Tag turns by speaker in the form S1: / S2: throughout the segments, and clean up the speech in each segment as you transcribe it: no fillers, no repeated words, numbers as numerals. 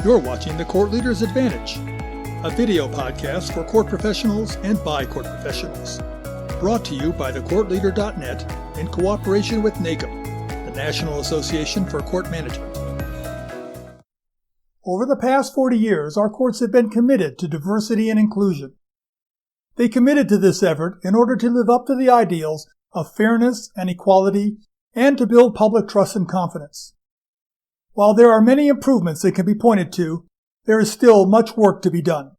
S1: You're watching The Court Leader's Advantage, a video podcast for court professionals and by court professionals. Brought to you by thecourtleader.net in cooperation with NACOM, the National Association for Court Management. Over the past 40 years, our courts have been committed to diversity and inclusion. They committed to this effort in order to live up to the ideals of fairness and equality and to build public trust and confidence. While there are many improvements that can be pointed to, there is still much work to be done.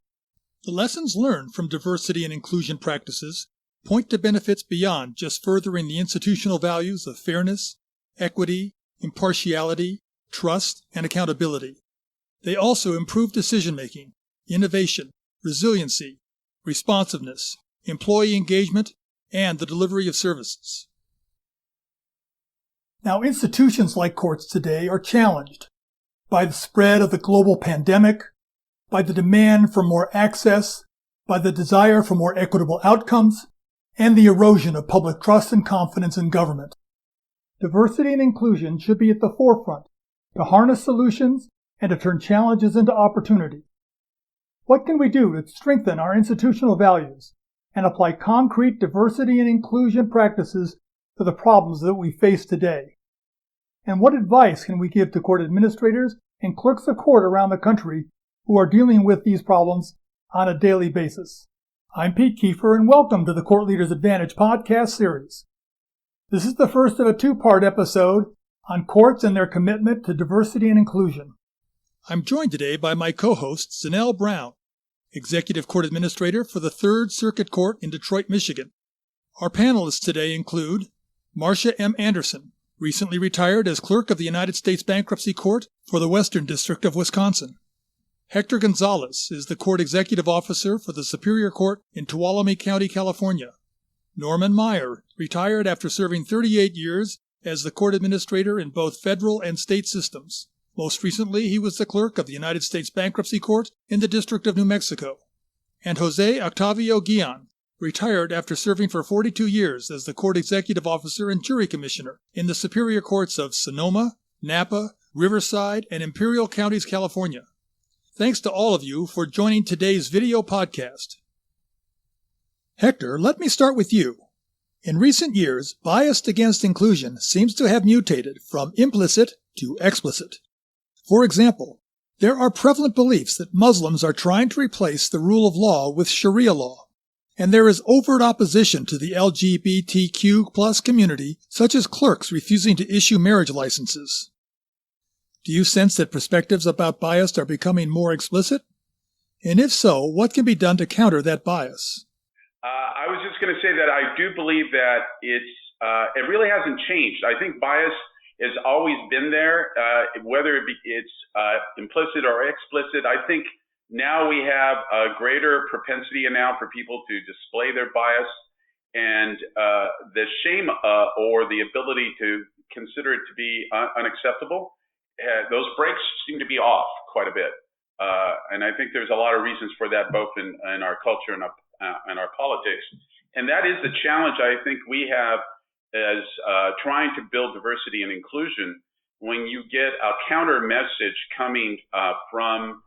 S1: The lessons learned from diversity and inclusion practices point to benefits beyond just furthering the institutional values of fairness, equity, impartiality, trust, and accountability. They also improve decision-making, innovation, resiliency, responsiveness, employee engagement, and the delivery of services. Now, institutions like courts today are challenged by the spread of the global pandemic, by the demand for more access, by the desire for more equitable outcomes, and the erosion of public trust and confidence in government. Diversity and inclusion should be at the forefront to harness solutions and to turn challenges into opportunity. What can we do to strengthen our institutional values and apply concrete diversity and inclusion practices to the problems that we face today? And what advice can we give to court administrators and clerks of court around the country who are dealing with these problems on a daily basis? I'm Pete Kiefer, and welcome to the Court Leader's Advantage podcast series. This is the first of a two-part episode on courts and their commitment to diversity and inclusion. I'm joined today by my co-host, ZENELL Brown, Executive Court Administrator for the Third Circuit Court in Detroit, Michigan. Our panelists today include MARCIA M. Anderson, recently retired as Clerk of the United States Bankruptcy Court for the Western District of Wisconsin. HECTOR GONZALEZ is the Court Executive Officer for the Superior Court in Tuolumne County, California. Norman MEYER, retired after serving 38 years as the Court Administrator in both federal and state systems. Most recently, he was the Clerk of the United States Bankruptcy Court in the District of New Mexico. And Jose OCTAVIO GUILLEN, retired after serving for 42 years as the Court Executive Officer and Jury Commissioner in the Superior Courts of Sonoma, Napa, Riverside, and Imperial Counties, California. Thanks to all of you for joining today's video podcast. Hector, let me start with you. In recent years, bias against inclusion seems to have mutated from implicit to explicit. For example, there are prevalent beliefs that Muslims are trying to replace the rule of law with Sharia law, and there is overt opposition to the LGBTQ+ community, such as clerks refusing to issue marriage licenses. Do you sense that perspectives about bias are becoming more explicit? And if so, what can be done to counter that bias?
S2: I was just going to say that I do believe that it really hasn't changed. I think bias has always been there, whether it's implicit or explicit. I think now we have a greater propensity now for people to display their bias, and the shame or the ability to consider it to be unacceptable, those brakes seem to be off quite a bit. And I think there's a lot of reasons for that, both in our culture and our politics. And that is the challenge I think we have as trying to build diversity and inclusion, when you get a counter message coming from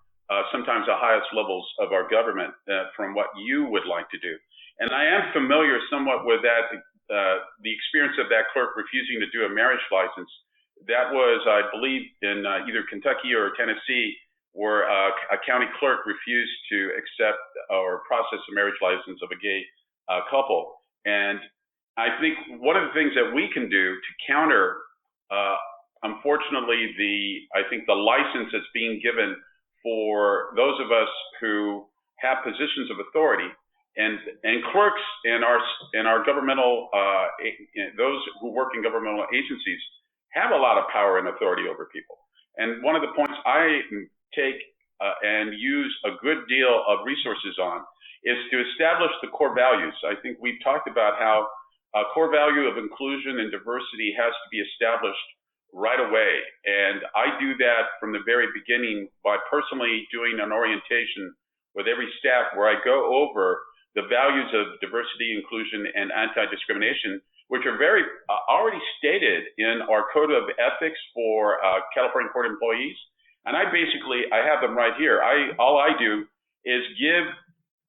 S2: sometimes the highest levels of our government from what you would like to do. And I am familiar somewhat with that, the experience of that clerk refusing to do a marriage license. That was, I believe, in either Kentucky or Tennessee, where a county clerk refused to accept or process a marriage license of a gay couple. And I think one of the things that we can do to counter, unfortunately, the license that's being given for those of us who have positions of authority, and clerks in our governmental, those who work in governmental agencies have a lot of power and authority over people. And one of the points I take and use a good deal of resources on is to establish the core values. I think we've talked about how a core value of inclusion and diversity has to be established right away. And I do that from the very beginning by personally doing an orientation with every staff where I go over the values of diversity, inclusion, and anti-discrimination, which are very already stated in our code of ethics for California court employees. And I basically basically, I have them right here. All I do is give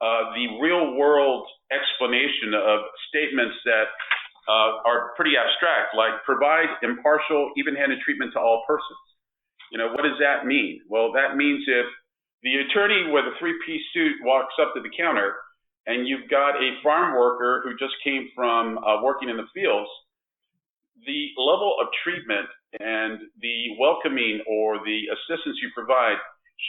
S2: the real world explanation of statements that are pretty abstract, like provide impartial, even-handed treatment to all persons. You know, what does that mean? Well, that means if the attorney with a three-piece suit walks up to the counter and you've got a farm worker who just came from working in the fields, the level of treatment and the welcoming or the assistance you provide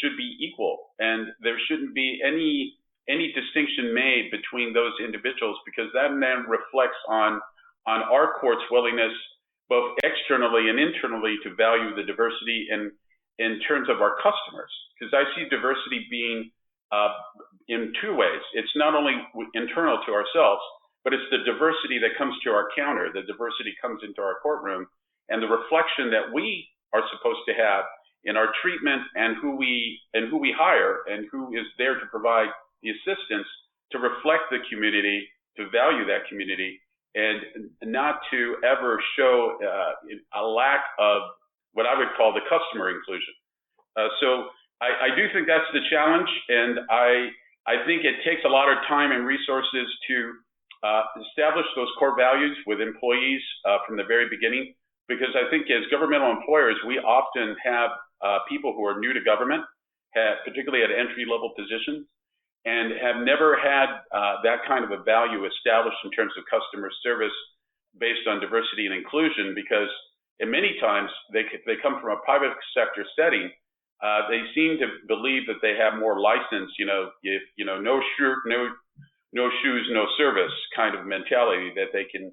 S2: should be equal, and there shouldn't be any distinction made between those individuals, because that then reflects on our court's willingness, both externally and internally, to value the diversity in terms of our customers. Because I see diversity being in two ways. It's not only internal to ourselves, but it's the diversity that comes to our counter. The diversity comes into our courtroom, and the reflection that we are supposed to have in our treatment and who we hire and who is there to provide the assistance, to reflect the community, to value that community, and not to ever show a lack of what I would call the customer inclusion. So I do think that's the challenge, and I think it takes a lot of time and resources to establish those core values with employees from the very beginning, because I think as governmental employers, we often have people who are new to government, particularly at entry-level positions, and have never had that kind of a value established in terms of customer service based on diversity and inclusion, because in many times they come from a private sector setting. They seem to believe that they have more license, no shirt, no shoes, no service kind of mentality, that they can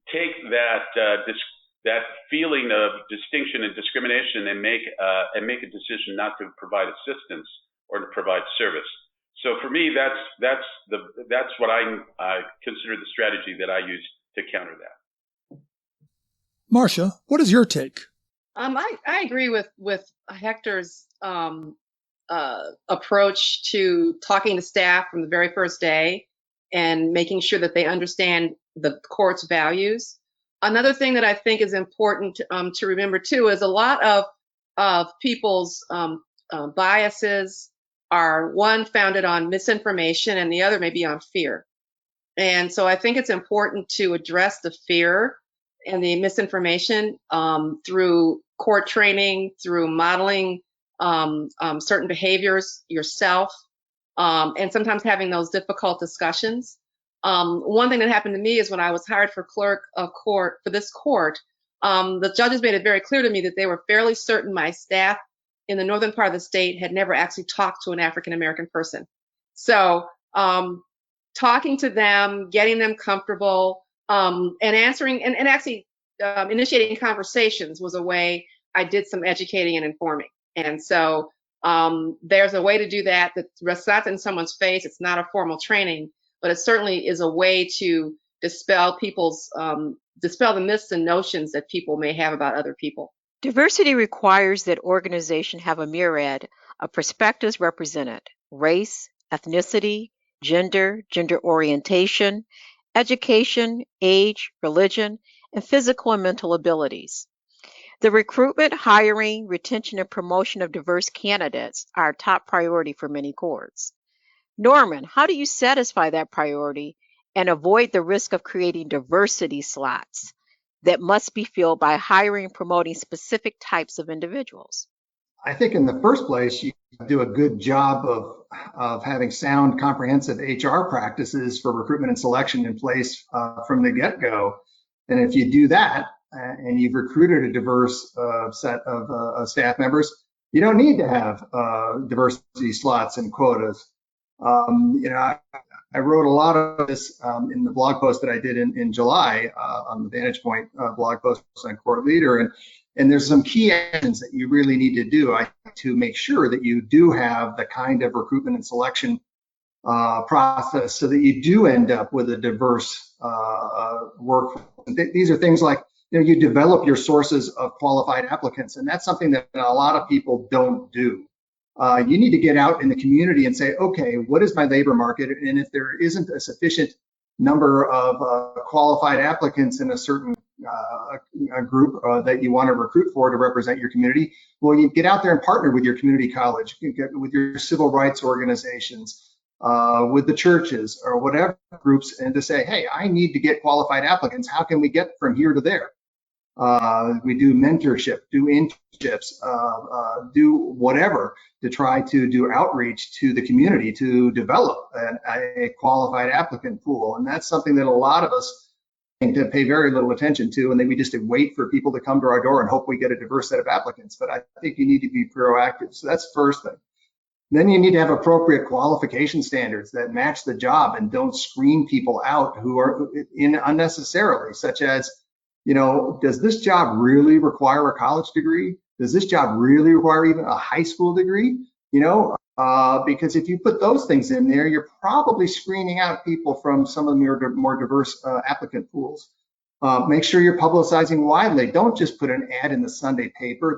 S2: take that feeling of distinction and discrimination and make a decision not to provide assistance or to provide service. So for me, that's what I consider the strategy that I use to counter that.
S1: MARCIA, what is your take?
S3: I agree with Hector's approach to talking to staff from the very first day and making sure that they understand the court's values. Another thing that I think is important to remember too is a lot of people's biases are, one, founded on misinformation, and the other may be on fear. And so I think it's important to address the fear and the misinformation through court training, through modeling certain behaviors yourself, and sometimes having those difficult discussions. One thing that happened to me is when I was hired for clerk of court for this court, the judges made it very clear to me that they were fairly certain my staff in the northern part of the state had never actually talked to an African-American person. So talking to them, getting them comfortable, and answering and actually initiating conversations was a way I did some educating and informing. And so there's a way to do that that's not in someone's face. It's not a formal training, but it certainly is a way to dispel the myths and notions that people may have about other people.
S4: Diversity requires that organizations have a myriad of perspectives represented: race, ethnicity, gender orientation, education, age, religion, and physical and mental abilities. The recruitment, hiring, retention, and promotion of diverse candidates are a top priority for many courts. Norman, how do you satisfy that priority and avoid the risk of creating diversity slots that must be filled by hiring and promoting specific types of individuals?
S5: I think in the first place, you do a good job of having sound, comprehensive HR practices for recruitment and selection in place from the get-go. And if you do that, and you've recruited a diverse set of staff members, you don't need to have diversity slots and quotas. I wrote a lot of this in the blog post that I did in July on the Vantage Point blog post on Court Leader, and there's some key actions that you really need to do to make sure that you do have the kind of recruitment and selection process so that you do end up with a diverse workforce. These are things like, you develop your sources of qualified applicants, and that's something that a lot of people don't do. You need to get out in the community and say, okay, what is my labor market? And if there isn't a sufficient number of qualified applicants in a certain a group that you want to recruit for to represent your community, well, you get out there and partner with your community college, with your civil rights organizations, with the churches or whatever groups, and to say, hey, I need to get qualified applicants. How can we get from here to there? We do mentorship, do internships, do whatever to try to do outreach to the community to develop a qualified applicant pool. And that's something that a lot of us think to pay very little attention to, and then we just wait for people to come to our door and hope we get a diverse set of applicants. But I think you need to be proactive. So that's the first thing. Then you need to have appropriate qualification standards that match the job and don't screen people out who are in unnecessarily, such as, does this job really require a college degree? Does this job really require even a high school degree? Because if you put those things in there, you're probably screening out people from some of your more diverse applicant pools. Make sure you're publicizing widely. Don't just put an ad in the Sunday paper,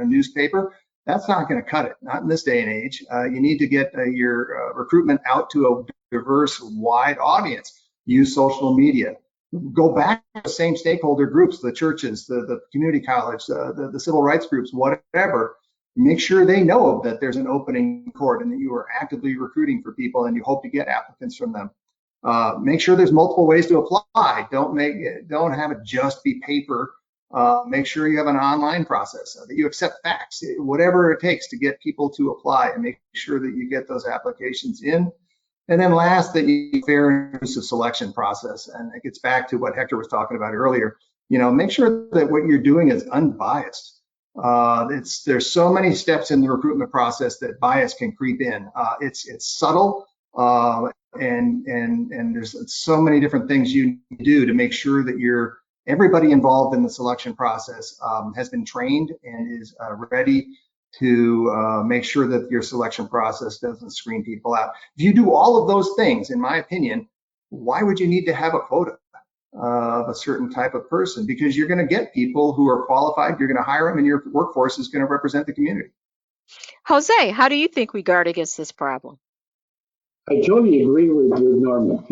S5: newspaper. That's not going to cut it, not in this day and age. You need to get your recruitment out to a diverse, wide audience. Use social media. Go back to the same stakeholder groups, the churches, the community college, the civil rights groups, whatever. Make sure they know that there's an opening in court and that you are actively recruiting for people and you hope to get applicants from them. Make sure there's multiple ways to apply. Don't have it just be paper. Make sure you have an online process, that you accept fax, whatever it takes to get people to apply, and make sure that you get those applications in. And then last, that you fair and inclusive selection process. And it gets back to what Hector was talking about earlier. Make sure that what you're doing is unbiased. There's so many steps in the recruitment process that bias can creep in. It's subtle, and there's so many different things you do to make sure that everybody involved in the selection process has been trained and is ready to make sure that your selection process doesn't screen people out. If you do all of those things, in my opinion, why would you need to have a quota of a certain type of person? Because you're going to get people who are qualified, you're going to hire them, and your workforce is going to represent the community.
S4: Jose, how do you think we guard against this problem?
S6: I totally agree with Norman.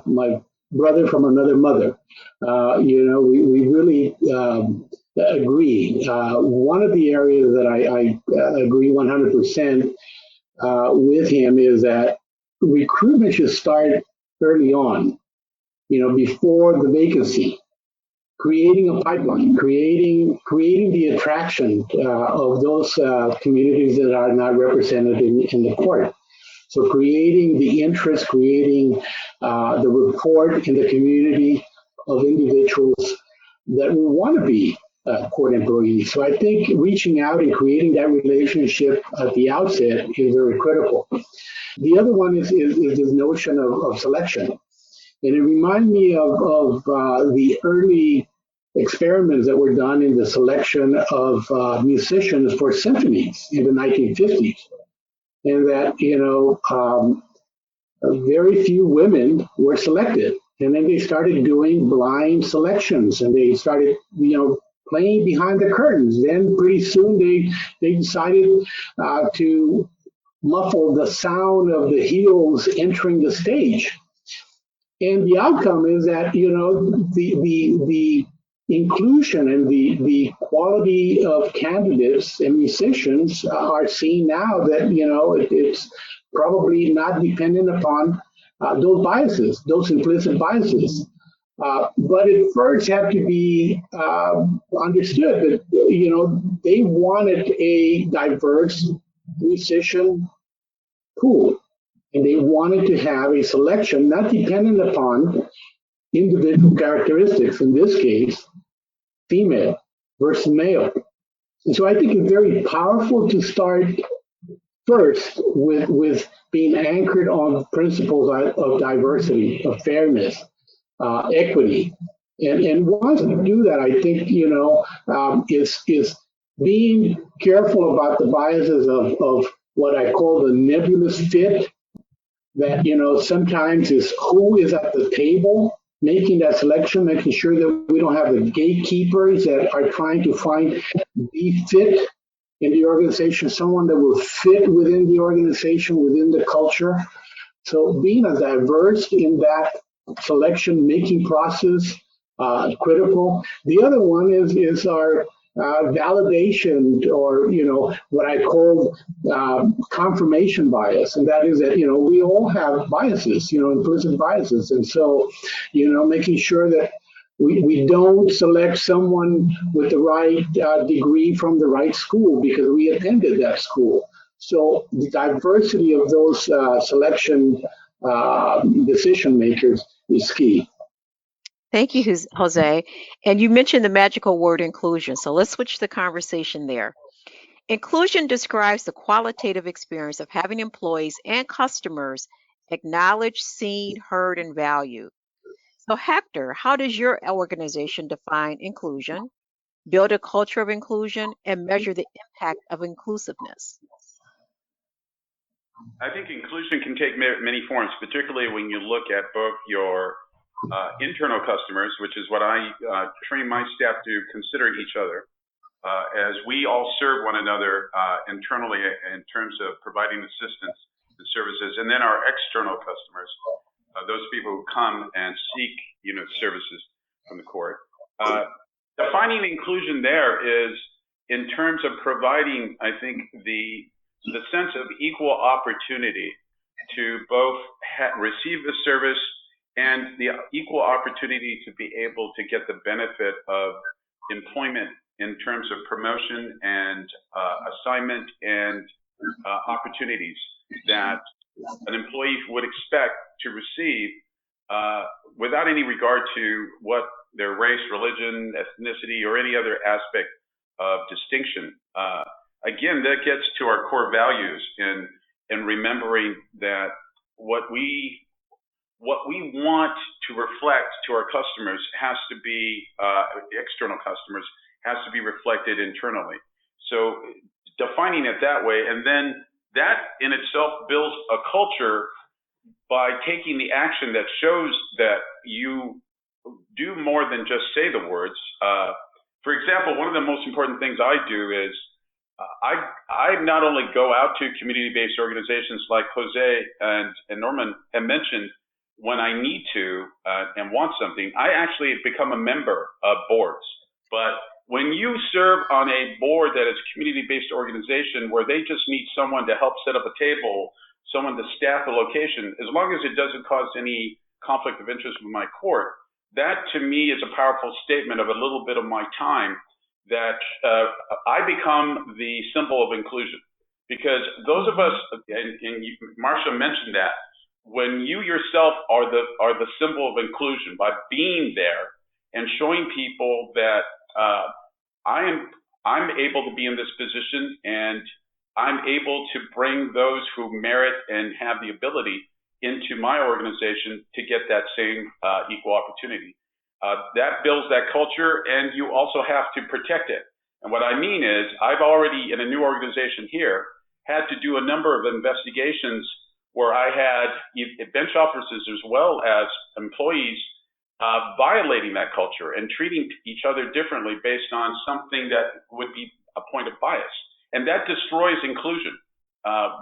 S6: My brother from another mother. We really agree. One of the areas that I agree 100% with him is that recruitment should start early on, before the vacancy, creating a pipeline, creating the attraction of those communities that are not represented in the court. So creating the interest, creating the report in the community of individuals that will want to be court employees. So I think reaching out and creating that relationship at the outset is very critical. The other one is this notion of selection. And it reminds me of the early experiments that were done in the selection of musicians for symphonies in the 1950s. And that, very few women were selected. And then they started doing blind selections, and they started, playing behind the curtains. Then pretty soon they decided to muffle the sound of the heels entering the stage. And the outcome is that, the inclusion and the quality of candidates and musicians are seen now that, it's probably not dependent upon those biases, those implicit biases. But it first had to be understood that, they wanted a diverse musician pool. And they wanted to have a selection not dependent upon individual characteristics, in this case, female versus male. And so I think it's very powerful to start first with being anchored on principles of diversity, of fairness, equity. And once you do that, I think, is being careful about the biases of what I call the nebulous fit, that, sometimes is who is at the table making that selection, making sure that we don't have the gatekeepers that are trying to find the fit in the organization, someone that will fit within the organization, within the culture. So being as diverse in that selection making process critical. The other one is our validation, or what I call confirmation bias, and that is that we all have biases, implicit biases, and so making sure that we don't select someone with the right degree from the right school because we attended that school. So the diversity of those selection decision makers is key.
S4: Thank you, Jose. And you mentioned the magical word inclusion. So let's switch the conversation there. Inclusion describes the qualitative experience of having employees and customers acknowledged, seen, heard, and valued. So, Hector, how does your organization define inclusion, build a culture of inclusion, and measure the impact of inclusiveness?
S2: I think inclusion can take many forms, particularly when you look at both your internal customers, which is what I train my staff to consider each other, as we all serve one another internally in terms of providing assistance and services, and then our external customers, those people who come and seek services from the court. Defining inclusion there is in terms of providing, I think, the sense of equal opportunity to both receive the service and the equal opportunity to be able to get the benefit of employment in terms of promotion and assignment and opportunities that an employee would expect to receive without any regard to what their race, religion, ethnicity, or any other aspect of distinction. Again, that gets to our core values in remembering that what we want to reflect to our customers has to be, external customers, has to be reflected internally. So defining it that way, and then that in itself builds a culture by taking the action that shows that you do more than just say the words. For example, one of the most important things I do is I not only go out to community-based organizations like Jose and Norman have mentioned when I need to and want something, I actually become a member of boards. But when you serve on a board that is a community-based organization where they just need someone to help set up a table, someone to staff a location, as long as it doesn't cause any conflict of interest with my court, that to me is a powerful statement of a little bit of my time that I become the symbol of inclusion. Because those of us, and Marcia mentioned that, when you yourself are the symbol of inclusion by being there and showing people that I'm able to be in this position and I'm able to bring those who merit and have the ability into my organization to get that same equal opportunity. That builds that culture, and you also have to protect it. And what I mean is, I've already, in a new organization here, had to do a number of investigations where I had bench officers as well as employees violating that culture and treating each other differently based on something that would be a point of bias. And that destroys inclusion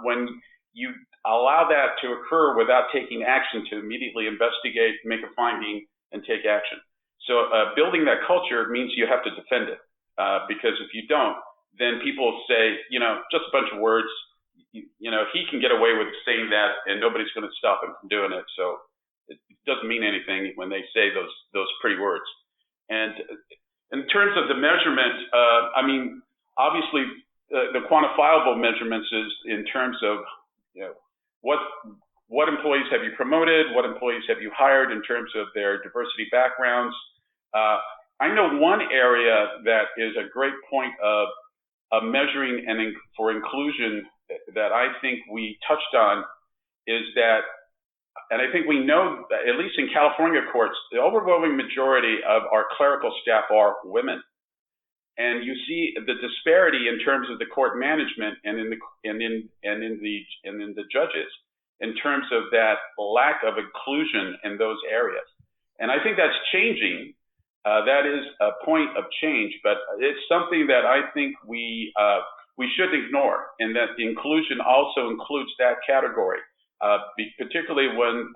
S2: when you allow that to occur without taking action to immediately investigate, make a finding, and take action. So building that culture means you have to defend it, because if you don't, then people say, just a bunch of words, he can get away with saying that and nobody's going to stop him from doing it. So it doesn't mean anything when they say those pretty words. And in terms of the measurement, obviously the quantifiable measurements is in terms of, what employees have you promoted, what employees have you hired in terms of their diversity backgrounds. I know one area that is a great point of measuring and for inclusion that I think we touched on is that, and I think we know that at least in California courts, the overwhelming majority of our clerical staff are women. And you see the disparity in terms of the court management and in the judges in terms of that lack of inclusion in those areas. And I think that's changing. That is a point of change, but it's something that I think we shouldn't ignore, and that the inclusion also includes that category, particularly when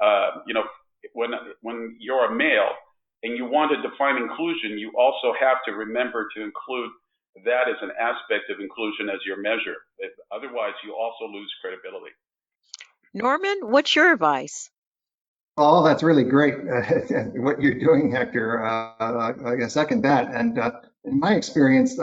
S2: you're a male and you want to define inclusion, you also have to remember to include that as an aspect of inclusion as your measure. Otherwise, you also lose credibility.
S4: Norman, what's your advice?
S5: Oh, that's really great. What you're doing, Hector. I second that. And in my experience,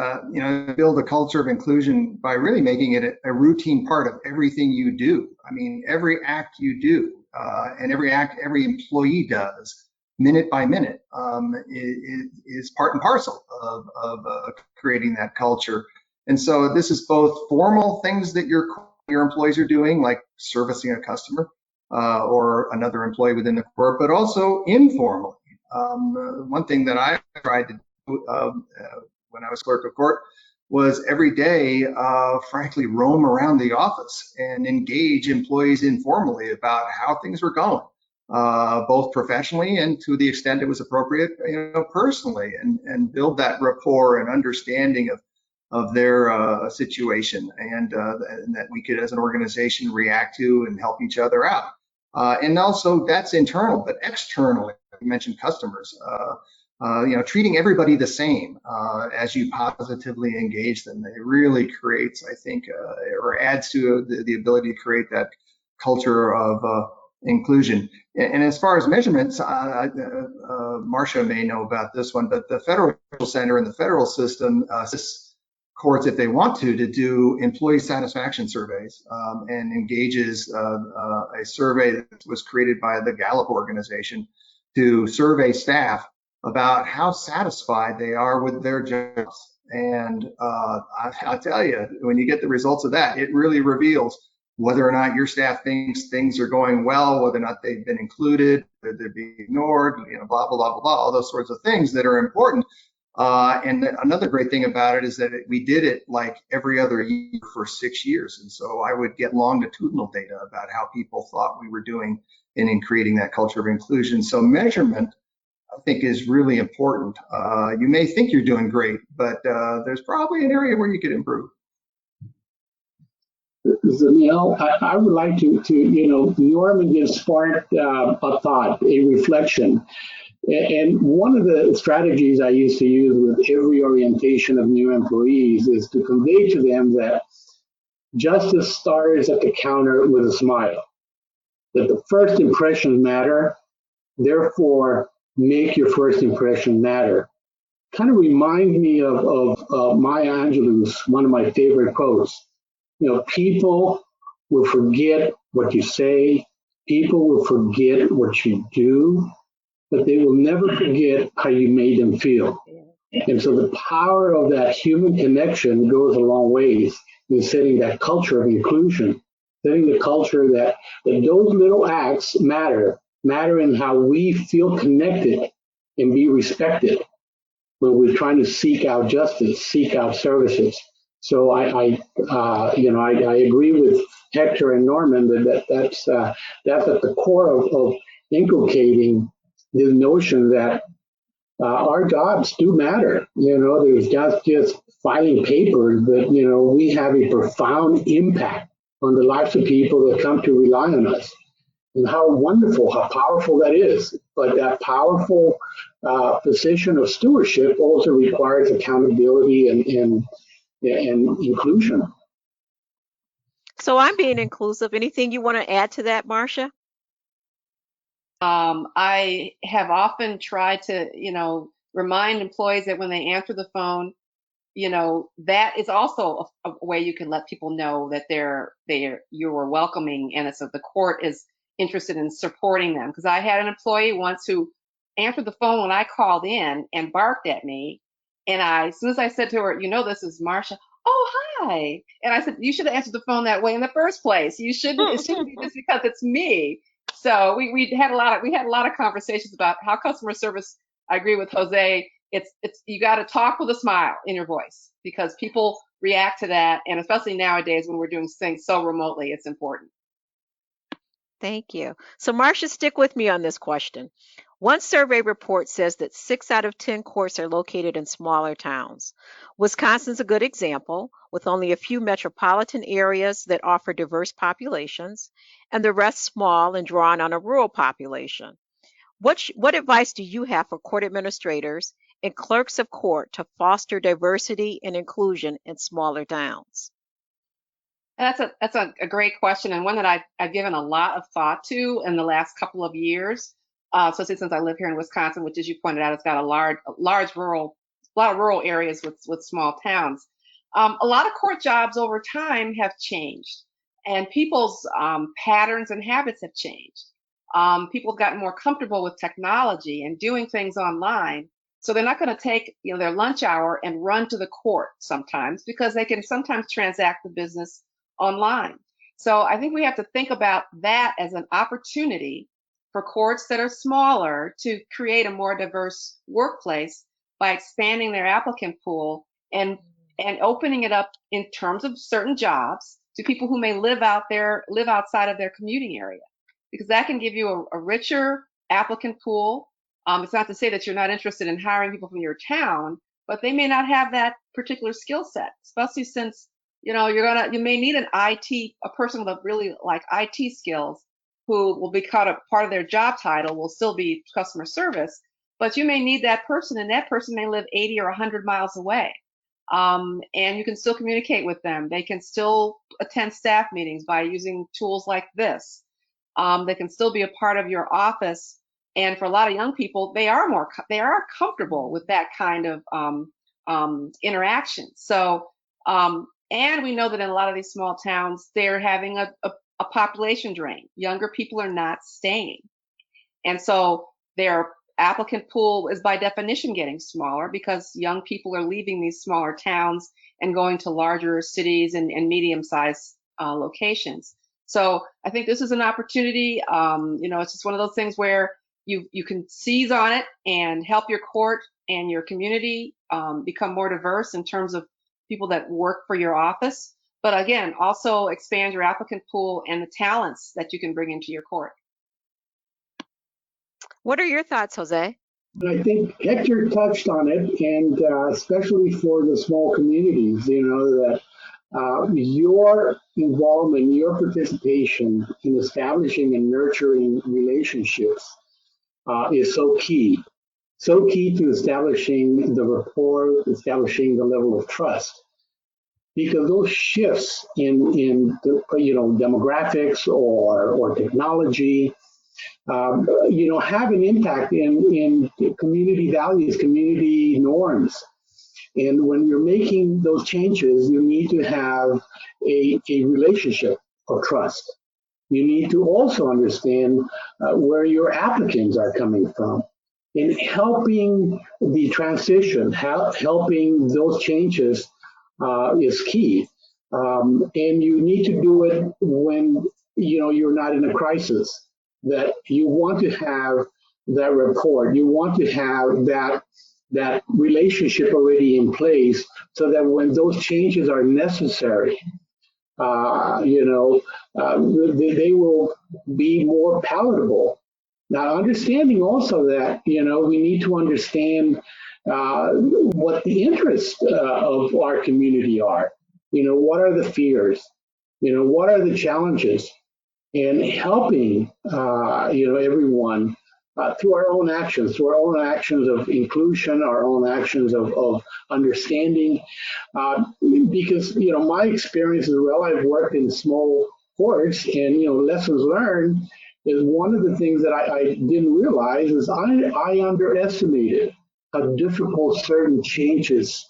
S5: build a culture of inclusion by really making it a routine part of everything you do. I mean, every act you do and every act every employee does, minute by minute, is part and parcel of creating that culture. And so this is both formal things that your employees are doing, like servicing a customer, or another employee within the court, but also informally. One thing that I tried to do when I was clerk of court was every day, frankly, roam around the office and engage employees informally about how things were going, both professionally and to the extent it was appropriate, personally, and build that rapport and understanding of their situation, and that we could, as an organization, react to and help each other out. And also, that's internal, but externally, you mentioned customers, treating everybody the same as you positively engage them. It really creates, I think, or adds to the ability to create that culture of inclusion. And as far as measurements, Marcia may know about this one, but the Federal Center and the federal system assists courts, if they want to do employee satisfaction surveys, and engages a survey that was created by the Gallup organization to survey staff about how satisfied they are with their jobs. And I'll tell you, when you get the results of that, it really reveals whether or not your staff thinks things are going well, whether or not they've been included, whether they're being ignored, blah, blah, blah, blah, blah, all those sorts of things that are important. And another great thing about it is that we did it like every other year for 6 years. And so I would get longitudinal data about how people thought we were doing in creating that culture of inclusion. So measurement, I think, is really important. You may think you're doing great, but there's probably an area where you could improve.
S6: ZENELL, I would like to Norman just sparked a thought, a reflection. And one of the strategies I used to use with every orientation of new employees is to convey to them that justice starts at the counter with a smile, that the first impressions matter, therefore make your first impression matter. Kind of reminds me of Maya Angelou's, one of my favorite quotes. People will forget what you say, people will forget what you do, but they will never forget how you made them feel. And so the power of that human connection goes a long ways in setting that culture of inclusion, setting the culture that those little acts matter in how we feel connected and be respected when we're trying to seek out justice, seek out services. So I agree with Hector and Norman that's at the core of inculcating the notion that our jobs do matter. There's just filing papers, but we have a profound impact on the lives of people that come to rely on us. And how wonderful, how powerful that is. But that powerful position of stewardship also requires accountability and inclusion.
S4: So I'm being inclusive. Anything you want to add to that, Marcia?
S3: I have often tried to, remind employees that when they answer the phone, that is also a way you can let people know that you are welcoming, and so the court is interested in supporting them. Because I had an employee once who answered the phone when I called in and barked at me, and as soon as I said to her, this is Marcia. Oh, hi. And I said, you should have answered the phone that way in the first place. You shouldn't. It shouldn't be just because it's me. So we had a lot of conversations about how customer service. I agree with Jose. It's you got to talk with a smile in your voice, because people react to that, and especially nowadays when we're doing things so remotely, it's important.
S4: Thank you. So Marcia, stick with me on this question. One survey report says that 6 out of 10 courts are located in smaller towns. Wisconsin's a good example, with only a few metropolitan areas that offer diverse populations, and the rest small and drawn on a rural population. What advice do you have for court administrators and clerks of court to foster diversity and inclusion in smaller towns?
S3: That's a great question, and one that I've given a lot of thought to in the last couple of years, especially since I live here in Wisconsin, which, as you pointed out, it's got a lot of rural areas with small towns. A lot of court jobs over time have changed, and people's patterns and habits have changed. People have gotten more comfortable with technology and doing things online, so they're not going to take their lunch hour and run to the court sometimes, because they can sometimes transact the business online. So I think we have to think about that as an opportunity for courts that are smaller to create a more diverse workplace by expanding their applicant pool and opening it up in terms of certain jobs to people who may live outside of their commuting area, because that can give you a richer applicant pool. It's not to say that you're not interested in hiring people from your town, but they may not have that particular skill set, especially since you may need a person with a really IT skills who will be part of their job title will still be customer service, but you may need that person, and that person may live 80 or 100 miles away. And you can still communicate with them. They can still attend staff meetings by using tools like this. They can still be a part of your office. And for a lot of young people, they are comfortable with that kind of interaction. So, and we know that in a lot of these small towns, they're having a population drain. Younger people are not staying. And so their applicant pool is by definition getting smaller, because young people are leaving these smaller towns and going to larger cities and medium-sized locations. So I think this is an opportunity. It's just one of those things where you can seize on it and help your court and your community become more diverse in terms of people that work for your office. But again, also expand your applicant pool and the talents that you can bring into your court.
S4: What are your thoughts, Jose?
S6: I think Hector touched on it, and especially for the small communities, that your involvement, your participation in establishing and nurturing relationships is so key. So key to establishing the rapport, establishing the level of trust. Because those shifts in demographics or technology, have an impact in community values, community norms. And when you're making those changes, you need to have a relationship of trust. You need to also understand where your applicants are coming from. In helping the transition, helping those changes is key. And you need to do it when you're not in a crisis. That you want to have that rapport, you want to have that relationship already in place, so that when those changes are necessary, they will be more palatable. Now, understanding also that we need to understand what the interests of our community are. What are the fears? What are the challenges? And helping, everyone through our own actions of inclusion, our own actions of understanding. Because, my experience as well, I've worked in small courts, and, lessons learned is one of the things that I didn't realize is I underestimated how difficult certain changes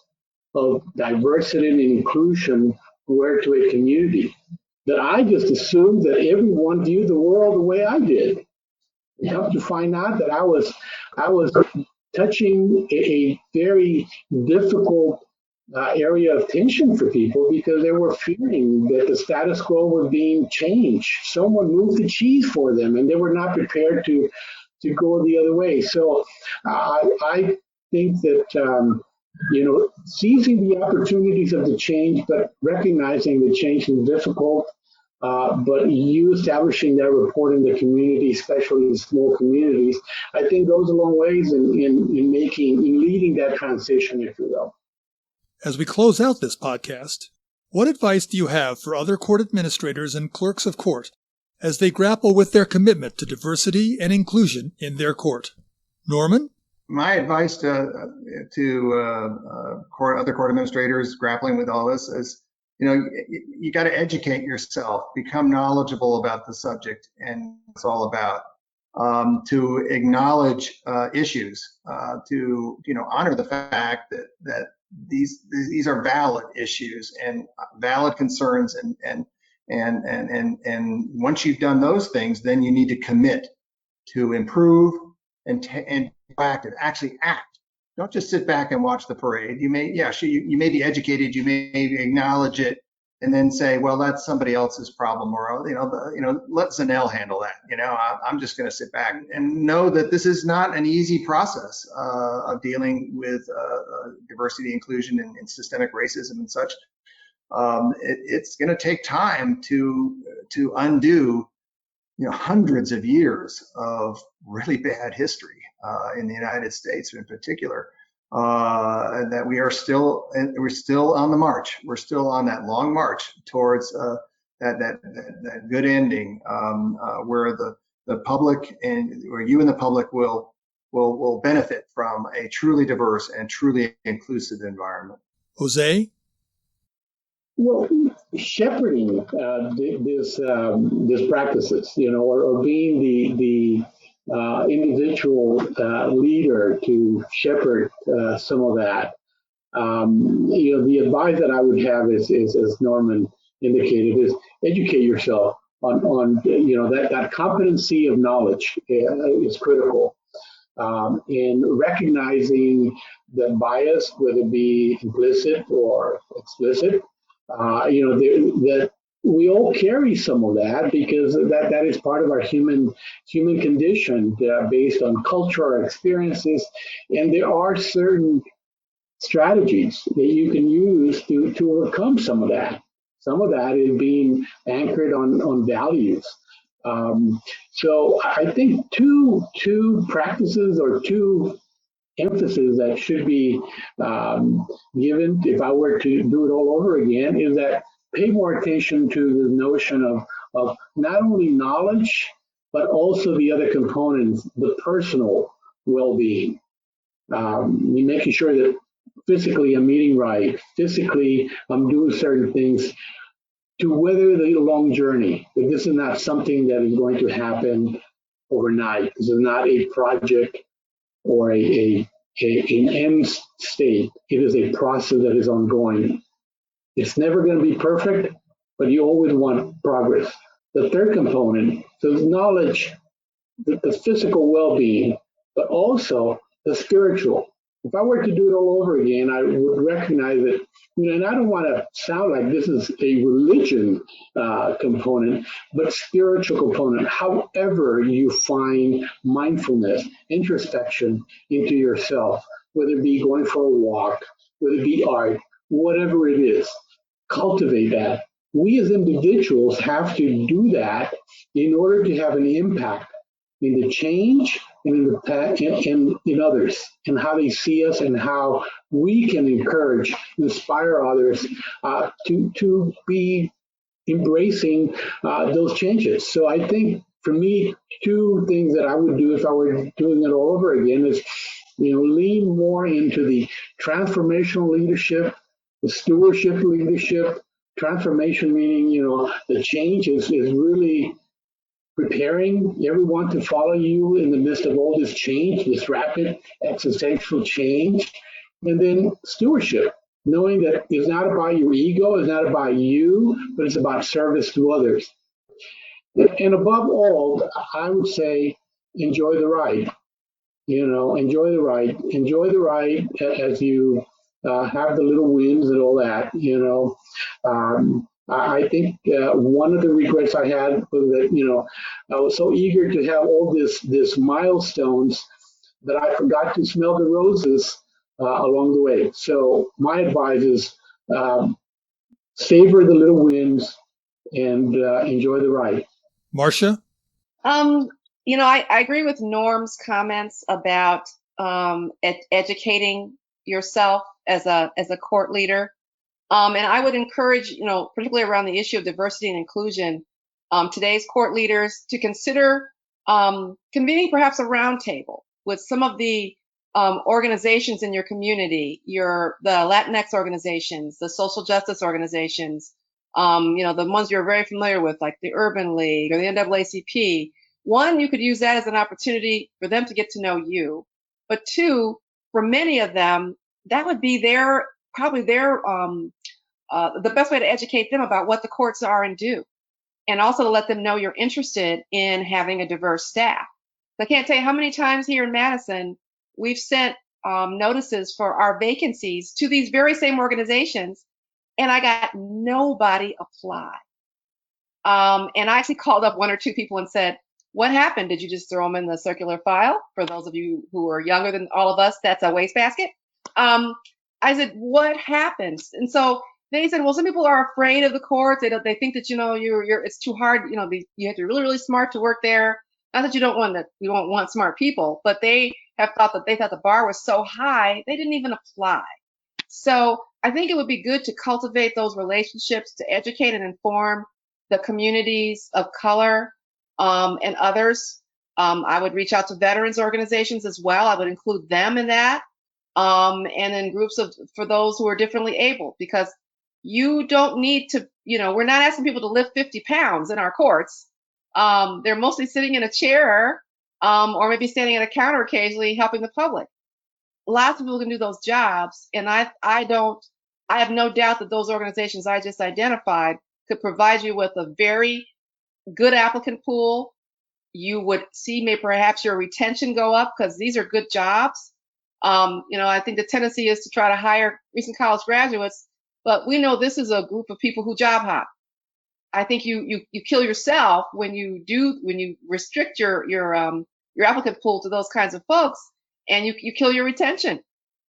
S6: of diversity and inclusion were to a community. That I just assumed that everyone viewed the world the way I did. I helped to find out that I was touching a very difficult area of tension for people, because they were fearing that the status quo was being changed. Someone moved the cheese for them, and they were not prepared to go the other way. So I think that seizing the opportunities of the change, but recognizing the change is difficult, but you establishing that rapport in the community, especially in small communities, I think goes a long ways in leading that transition, if you will.
S1: As we close out this podcast, what advice do you have for other court administrators and clerks of court as they grapple with their commitment to diversity and inclusion in their court. Norman?
S5: My advice to other court administrators grappling with all this is, you got to educate yourself, become knowledgeable about the subject and it's all about, to acknowledge issues, to honor the fact that these are valid issues and valid concerns, and once you've done those things, then you need to commit to improve and proactive, actually act. Don't just sit back and watch the parade. You may be educated, you may acknowledge it, and then say, well, that's somebody else's problem, or let ZENELL handle that. I'm just going to sit back and know that this is not an easy process of dealing with diversity, inclusion, and systemic racism and such. It's going to take time to undo hundreds of years of really bad history in the United States in particular, and that we're still on the march. We're still on that long march towards that good ending, where the public where you and the public will benefit from a truly diverse and truly inclusive environment.
S1: Jose?
S6: Well, shepherding these practices, or being the individual leader to shepherd some of that. The advice that I would have is as Norman indicated, is educate yourself on that competency of knowledge is critical. In recognizing the bias, whether it be implicit or explicit, that we all carry some of that, because that is part of our human condition, based on culture or experiences, and there are certain strategies that you can use to overcome some of that. Some of that is being anchored on values. So I think two practices or two emphasis that should be given, if I were to do it all over again, is that pay more attention to the notion of not only knowledge, but also the other components, the personal well-being. Making sure that physically I'm eating right, physically I'm doing certain things to weather the long journey. That this is not something that is going to happen overnight. This is not a project or an end state. It is a process that is ongoing. It's never going to be perfect, but you always want progress. The third component is knowledge, the physical well-being, but also the spiritual. If I were to do it all over again, I would recognize that, and I don't want to sound like this is a religion component, but spiritual component. However you find mindfulness, introspection into yourself, whether it be going for a walk, whether it be art, whatever it is, cultivate that. We as individuals have to do that in order to have an impact in the change and in others, and how they see us, and how we can encourage, inspire others to be embracing those changes. So I think for me, two things that I would do if I were doing it all over again is, lean more into the transformational leadership, the stewardship leadership. Transformation meaning, the change is really preparing everyone to follow you in the midst of all this change, this rapid existential change. And then stewardship, knowing that it's not about your ego, it's not about you, but it's about service to others. And above all, I would say, enjoy the ride. Enjoy the ride. Enjoy the ride as you have the little wins and all that. I think one of the regrets I had was that, I was so eager to have all this milestones that I forgot to smell the roses along the way. So my advice is savor the little wins and enjoy the ride.
S1: MARCIA?
S3: I agree with Norm's comments about educating yourself as a court leader. And I would encourage, particularly around the issue of diversity and inclusion, today's court leaders to consider convening perhaps a roundtable with some of the organizations in your community, the Latinx organizations, the social justice organizations, the ones you're very familiar with, like the Urban League or the NAACP. One, you could use that as an opportunity for them to get to know you. But two, for many of them, that would be the best way to educate them about what the courts are and do. And also to let them know you're interested in having a diverse staff. I can't tell you how many times here in Madison we've sent notices for our vacancies to these very same organizations, and I got nobody apply. And I actually called up one or two people and said, what happened? Did you just throw them in the circular file? For those of you who are younger than all of us, that's a wastebasket. I said, what happened? And so they said, well, some people are afraid of the courts. They think that, it's too hard. You have to be really, really smart to work there. Not that you don't want smart people, but they thought the bar was so high, they didn't even apply. So I think it would be good to cultivate those relationships, to educate and inform the communities of color and others. I would reach out to veterans organizations as well. I would include them in that. And then groups for those who are differently able, because you don't need to, we're not asking people to lift 50 pounds in our courts. They're mostly sitting in a chair or maybe standing at a counter occasionally helping the public. Lots of people can do those jobs. And I have no doubt that those organizations I just identified could provide you with a very good applicant pool. You would see perhaps your retention go up because these are good jobs. I think the tendency is to try to hire recent college graduates, but we know this is a group of people who job hop. I think you kill yourself when you restrict your applicant pool to those kinds of folks, and you kill your retention.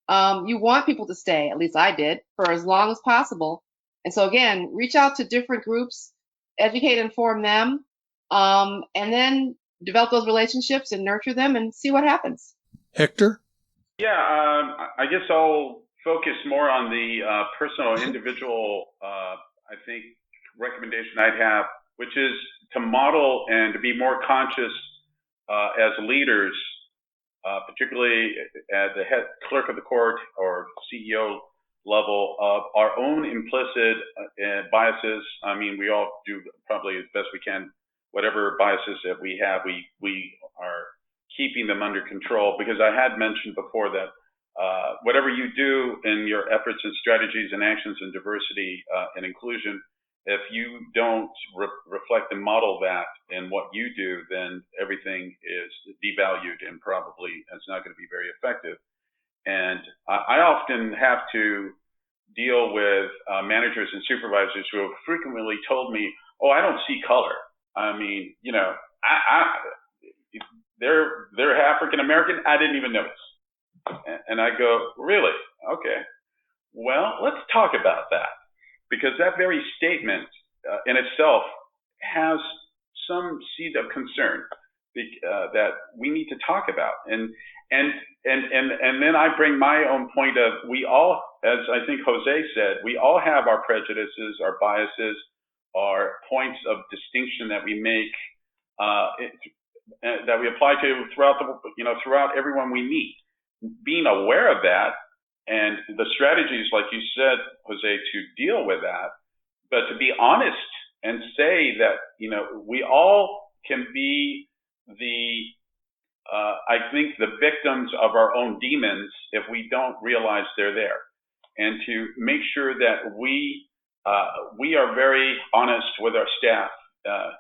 S3: You want people to stay, at least I did, for as long as possible. And so again, reach out to different groups, educate, inform them, and then develop those relationships and nurture them and see what happens.
S1: Hector?
S2: Yeah, I guess I'll focus more on the personal, individual, I think, recommendation I'd have, which is to model and to be more conscious as leaders, particularly at the head clerk of the court or CEO level, of our own implicit biases. I mean, we all do probably as best we can. Whatever biases that we have, we are keeping them under control, because I had mentioned before that whatever you do in your efforts and strategies and actions in diversity and inclusion, if you don't reflect and model that in what you do, then everything is devalued and probably it's not going to be very effective. And I often have to deal with managers and supervisors who have frequently told me, oh, I don't see color. I mean, they're African American. I didn't even notice. And I go, really? Okay. Well, let's talk about that, because that very statement in itself has some seed of concern that we need to talk about. And then I bring my own point of, we all, as I think Jose said, we all have our prejudices, our biases, our points of distinction that we make, that we apply to throughout everyone we meet. Being aware of that and the strategies, like you said, Jose, to deal with that, but to be honest and say that, we all can be I think the victims of our own demons if we don't realize they're there, and to make sure that we are very honest with our staff.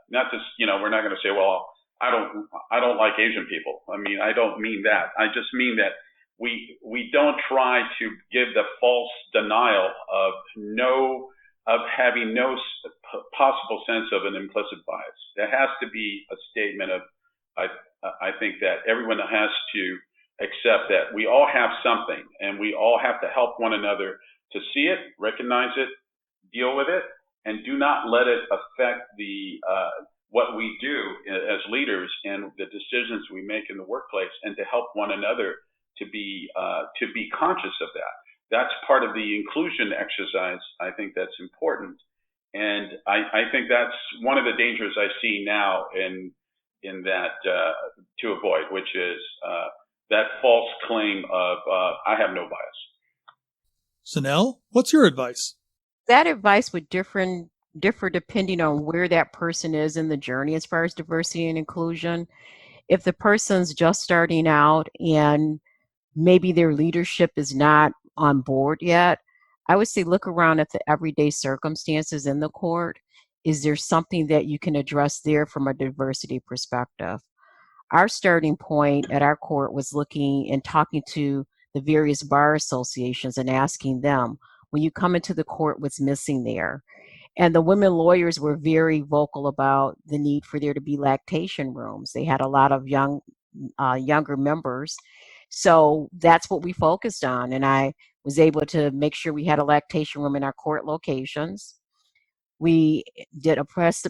S2: Not just, we're not going to say, well, I don't like Asian people. I mean, I don't mean that. I just mean that we don't try to give the false denial of having no possible sense of an implicit bias. There has to be a statement of, I think that everyone has to accept that we all have something, and we all have to help one another to see it, recognize it, deal with it, and do not let it affect what we do as leaders and the decisions we make in the workplace, and to help one another to be conscious of that. That's part of the inclusion exercise. I think that's important. And I think that's one of the dangers I see now in that to avoid, which is that false claim of I have no bias.
S1: ZENELL, what's your advice?
S4: That advice would differ depending on where that person is in the journey as far as diversity and inclusion. If the person's just starting out and maybe their leadership is not on board yet, I would say look around at the everyday circumstances in the court. Is there something that you can address there from a diversity perspective? Our starting point at our court was looking and talking to the various bar associations and asking them, when you come into the court, what's missing there? And the women lawyers were very vocal about the need for there to be lactation rooms. They had a lot of younger members. So that's what we focused on. And I was able to make sure we had a lactation room in our court locations. We did a press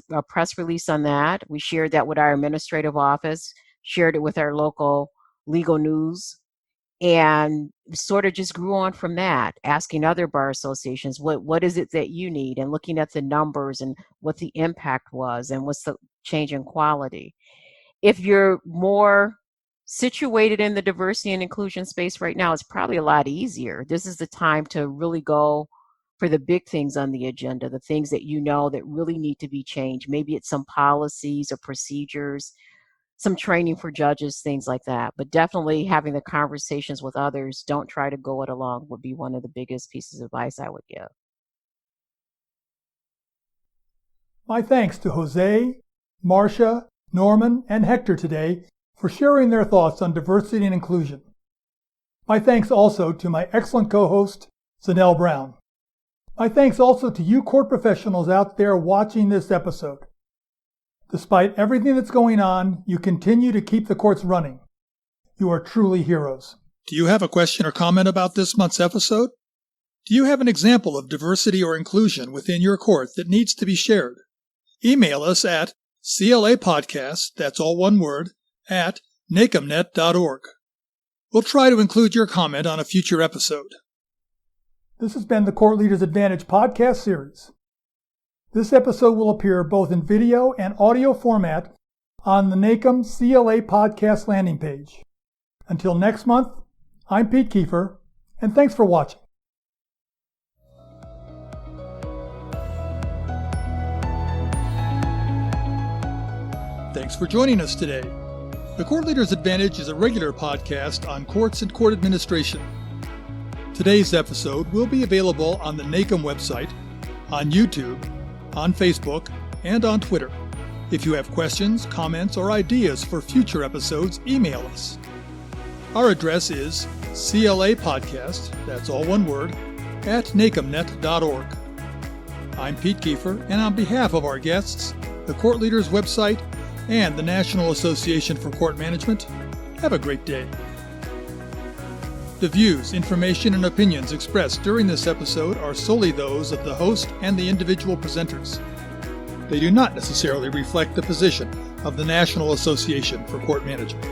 S4: release on that. We shared that with our administrative office, shared it with our local legal news, and sort of just grew on from that, asking other bar associations, what is it that you need, and looking at the numbers and what the impact was and what's the change in quality. If you're more situated in the diversity and inclusion space right now, it's probably a lot easier. This is the time to really go for the big things on the agenda, the things that you know that really need to be changed. Maybe it's some policies or procedures, some training for judges, things like that. But definitely having the conversations with others, don't try to go it alone, would be one of the biggest pieces of advice I would give.
S1: My thanks to Jose, Marcia, Norman, and Hector today for sharing their thoughts on diversity and inclusion. My thanks also to my excellent co-host, ZENELL Brown. My thanks also to you court professionals out there watching this episode. Despite everything that's going on, you continue to keep the courts running. You are truly heroes. Do you have a question or comment about this month's episode? Do you have an example of diversity or inclusion within your court that needs to be shared? Email us at CLApodcast, that's all one word, at NACMnet.org. We'll try to include your comment on a future episode. This has been the Court Leaders Advantage podcast series. This episode will appear both in video and audio format on the NACM CLA podcast landing page. Until next month, I'm Pete Kiefer, and thanks for watching. Thanks for joining us today. The Court Leaders Advantage is a regular podcast on courts and court administration. Today's episode will be available on the NACM website, on YouTube, on Facebook, and on Twitter. If you have questions, comments, or ideas for future episodes, email us. Our address is CLApodcast, that's all one word, at NACMnet.org. I'm Pete Kiefer, and on behalf of our guests, the Court Leaders website, and the National Association for Court Management, have a great day. The views, information, and opinions expressed during this episode are solely those of the host and the individual presenters. They do not necessarily reflect the position of the National Association for Court Management.